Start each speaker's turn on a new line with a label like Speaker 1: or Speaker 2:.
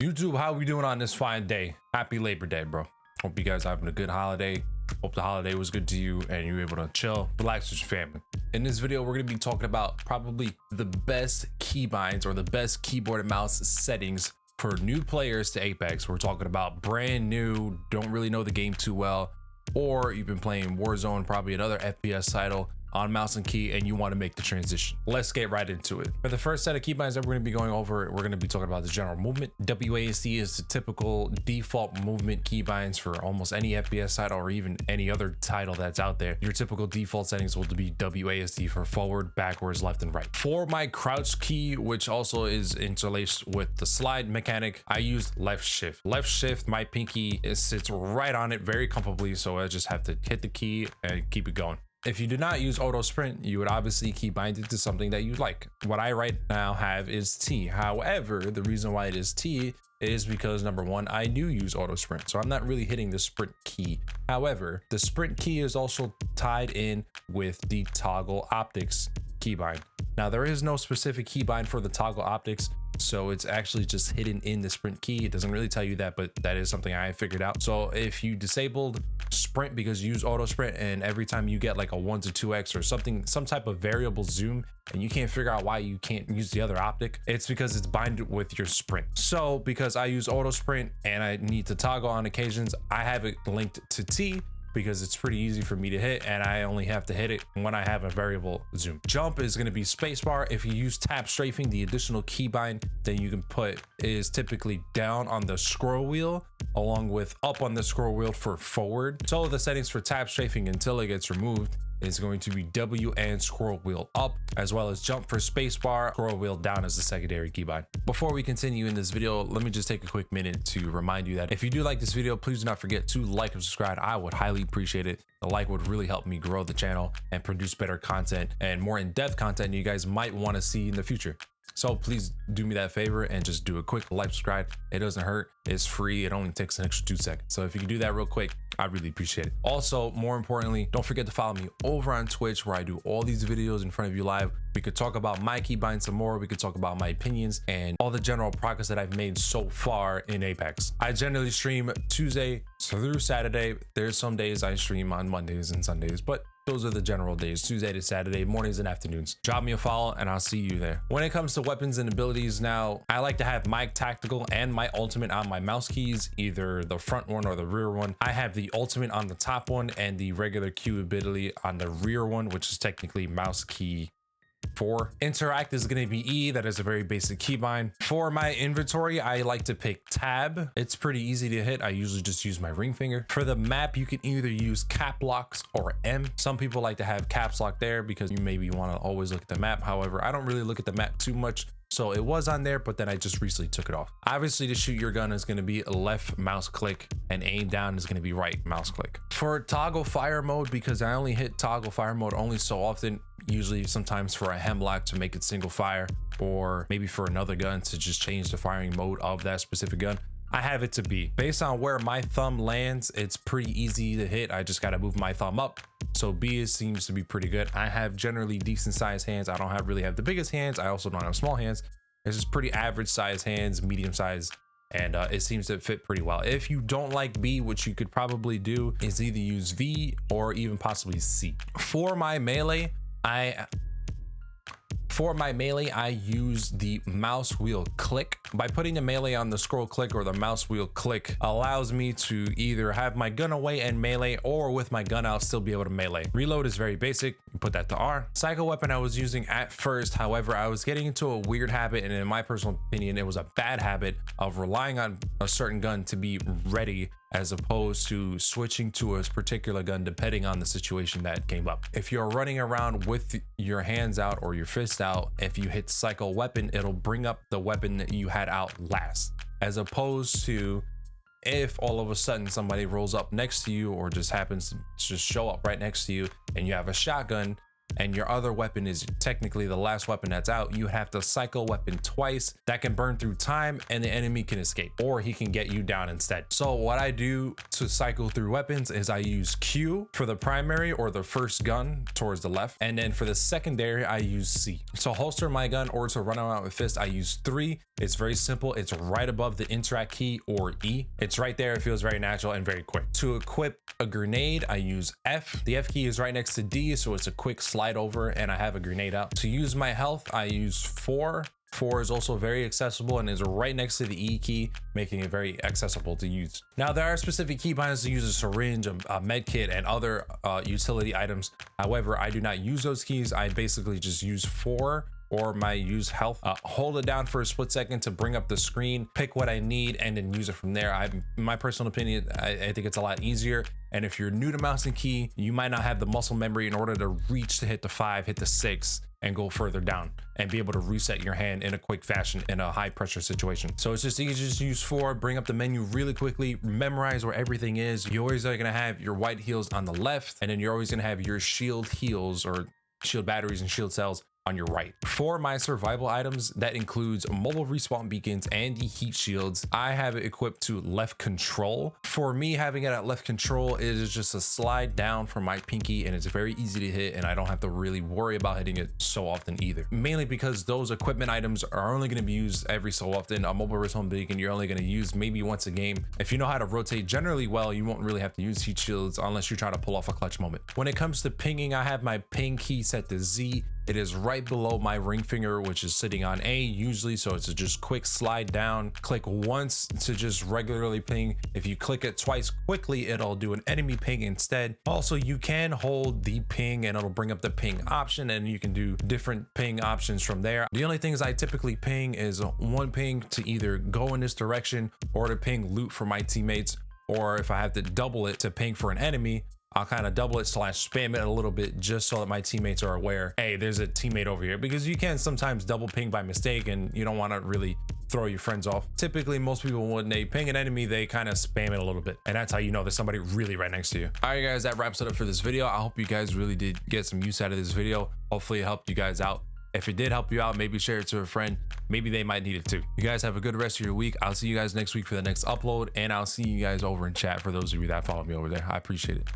Speaker 1: YouTube, how we doing on this fine day? Happy Labor Day, bro. Hope you guys are having a good holiday. Hope the holiday was good to you and you were able to chill, relax with your family. In this video, we're going to be talking about probably the best keybinds or the best keyboard and mouse settings for new players to Apex. We're talking about brand new, don't really know the game too well, or you've been playing Warzone, probably another FPS title, on mouse and key, and you want to make the transition. Let's get right into it. For the first set of keybinds that we're going to be going over, we're going to be talking about the general movement. WASD is the typical default movement keybinds for almost any FPS title or even any other title that's out there. Your typical default settings will be WASD for forward, backwards, left, and right. For my crouch key, which also is interlaced with the slide mechanic, I use left shift. Left shift, my pinky sits right on it very comfortably, so I just have to hit the key and keep it going. If you do not use auto sprint, you would obviously keybind it to something that you like. What I right now have is T. However, the reason why it is T is because number one, I do use auto sprint, so I'm not really hitting the sprint key. However, the sprint key is also tied in with the toggle optics keybind. Now, there is no specific keybind for the toggle optics, so it's actually just hidden in the sprint key. It doesn't really tell you that, but that is something I figured out. So if you disabled sprint because you use auto sprint, and every time you get like a 1 to 2x or something, some type of variable zoom, and you can't figure out why you can't use the other optic, it's because it's binded with your sprint. So because I use auto sprint and I need to toggle on occasions, I have it linked to T, because it's pretty easy for me to hit, and I only have to hit it when I have a variable zoom. Jump is going to be spacebar. If you use tap strafing, the additional keybind that you can put is typically down on the scroll wheel along with up on the scroll wheel for forward. So the settings for tap strafing until it gets removed is going to be W and scroll wheel up, as well as jump for spacebar, scroll wheel down as the secondary keybind. Before we continue in this video, let me just take a quick minute to remind you that if you do like this video, please do not forget to like and subscribe. I would highly appreciate it. The like would really help me grow the channel and produce better content and more in-depth content you guys might want to see in the future. So please do me that favor and just do a quick like, subscribe. It doesn't hurt. It's free. It only takes an extra 2 seconds. So if you can do that real quick, I'd really appreciate it. Also, more importantly, don't forget to follow me over on Twitch, where I do all these videos in front of you live. We could talk about my keybinds some more. We could talk about my opinions and all the general progress that I've made so far in Apex. I generally stream Tuesday through Saturday. There's some days I stream on Mondays and Sundays, but those are the general days, Tuesday to Saturday, mornings and afternoons. Drop me a follow and I'll see you there. When it comes to weapons and abilities now, I like to have my tactical and my ultimate on my mouse keys, either the front one or the rear one. I have the ultimate on the top one and the regular Q ability on the rear one, which is technically mouse key 4. Interact is going to be E. That is a very basic keybind. For my inventory, I like to pick tab. It's pretty easy to hit. I usually just use my ring finger. For the map, you can either use cap locks or M. Some people like to have caps lock there because you maybe want to always look at the map. However, I don't really look at the map too much, so it was on there, but then I just recently took it off. Obviously, to shoot your gun is going to be left mouse click, and aim down is going to be right mouse click. For toggle fire mode, because I only hit toggle fire mode only so often, usually sometimes for a hemlock to make it single fire, or maybe for another gun to just change the firing mode of that specific gun, I have it to B. Based on where my thumb lands, it's pretty easy to hit. I just got to move my thumb up. So B seems to be pretty good. I have generally decent sized hands. I don't really have the biggest hands. I also don't have small hands. It's just pretty average size hands, medium size, and it seems to fit pretty well. If you don't like B, which you could probably do, is either use V or even possibly C. For my melee, I use the mouse wheel click. By putting the melee on the scroll click or the mouse wheel click allows me to either have my gun away and melee, or with my gun out still be able to melee. Reload is very basic. You put that to R. Psycho weapon I was using at first. However, I was getting into a weird habit, and in my personal opinion, it was a bad habit of relying on a certain gun to be ready, as opposed to switching to a particular gun depending on the situation that came up. If you're running around with your hands out or your fist out, if you hit psycho weapon, it'll bring up the weapon that you had out last, as opposed to if all of a sudden somebody rolls up next to you or just happens to just show up right next to you and you have a shotgun, and your other weapon is technically the last weapon that's out, you have to cycle weapon twice. That can burn through time and the enemy can escape, or he can get you down instead. So what I do to cycle through weapons is I use Q for the primary or the first gun towards the left, and then for the secondary I use C. To holster my gun or to run around with fist, I use 3. It's very simple. It's right above the interact key or E. It's right there. It feels very natural and very quick. To equip a grenade, I use F. The F key is right next to D, so it's a quick slide over and I have a grenade out. To use my health, I use 4. 4 is also very accessible and is right next to the E key, making it very accessible to use. Now, there are specific keybinds to use a syringe, a med kit, and other utility items. However, I do not use those keys. I basically just use 4 or my use health. Hold it down for a split second to bring up the screen, pick what I need, and then use it from there. In my personal opinion, I think it's a lot easier. And if you're new to mouse and key, you might not have the muscle memory in order to reach to hit the 5, hit the 6, and go further down and be able to reset your hand in a quick fashion in a high pressure situation. So it's just easy to just use 4, bring up the menu really quickly, memorize where everything is. You always are gonna have your white heals on the left, and then you're always gonna have your shield heals or shield batteries and shield cells on your right. For my survival items, that includes mobile respawn beacons and the heat shields. I have it equipped to left control. For me, having it at left control, it is just a slide down from my pinky and it's very easy to hit, and I don't have to really worry about hitting it so often either. Mainly because those equipment items are only going to be used every so often. A mobile respawn beacon you're only going to use maybe once a game. If you know how to rotate generally well, you won't really have to use heat shields unless you're trying to pull off a clutch moment. When it comes to pinging, I have my ping key set to Z. It is right below my ring finger, which is sitting on A usually, so it's a just quick slide down. Click once to just regularly ping. If you click it twice quickly, it'll do an enemy ping instead. Also, you can hold the ping and it'll bring up the ping option, and you can do different ping options from there. The only things I typically ping is one ping to either go in this direction or to ping loot for my teammates, or if I have to double it to ping for an enemy, I'll kind of double it / spam it a little bit just so that my teammates are aware, hey, there's a teammate over here, because you can sometimes double ping by mistake and you don't want to really throw your friends off. Typically, most people, when they ping an enemy, they kind of spam it a little bit, and that's how you know there's somebody really right next to you. All right, guys, that wraps it up for this video. I hope you guys really did get some use out of this video. Hopefully it helped you guys out. If it did help you out, maybe share it to a friend. Maybe they might need it too. You guys have a good rest of your week. I'll see you guys next week for the next upload, and I'll see you guys over in chat for those of you that follow me over there. I appreciate it.